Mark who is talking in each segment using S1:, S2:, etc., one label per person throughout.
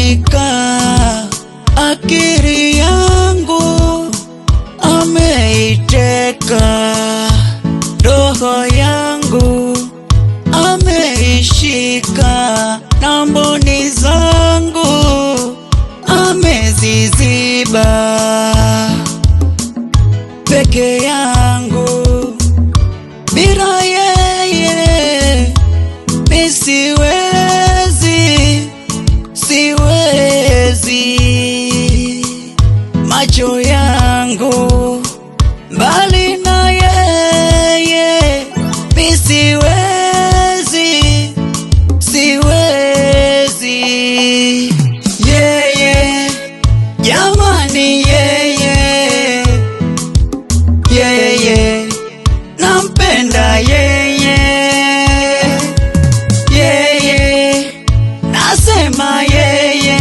S1: ameshika akili yangu, ameiteka roho yangu, ameishika na mboni zangu, ameziziba. Peke yangu bila yeye mi siwezi. Macho yangu mbali na yeye mi siwezi. Yeye jamani, yeye nampenda yeye, nasema yeye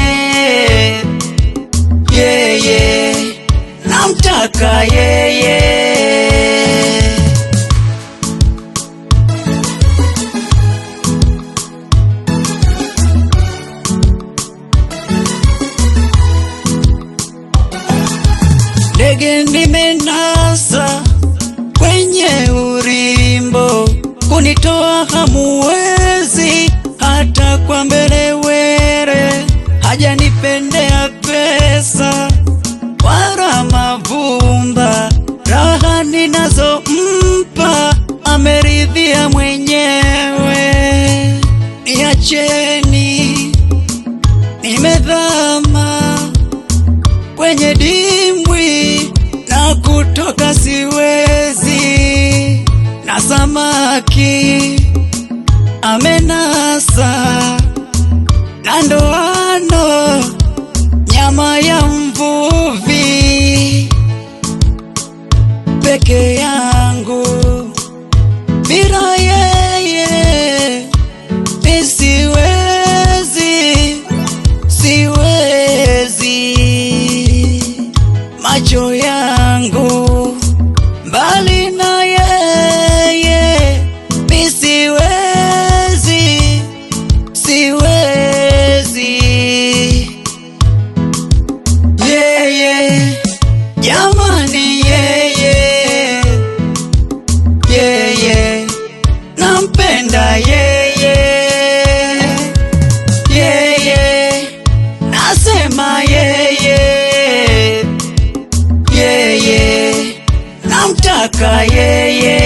S1: namtaka yeye. Ndege nimenasa kwenye urimbo, kunitoa hamuwezi hata kwa mbelewere. Hajanipendea pesa wala mavumba, raha ninazompa ameridhia mwenyewe. Niacheni, nimedhama kwenye dimbwi na kutoka siwezi, na samaki amenasa na ndoano nyama ya mvuvi. Peke yangu bila yeye mi siwezi. Macho yangu mbali na yeye mi siwezi. Yeye jamani, yeye nampenda yeye, nasema yeye namtaka yeye.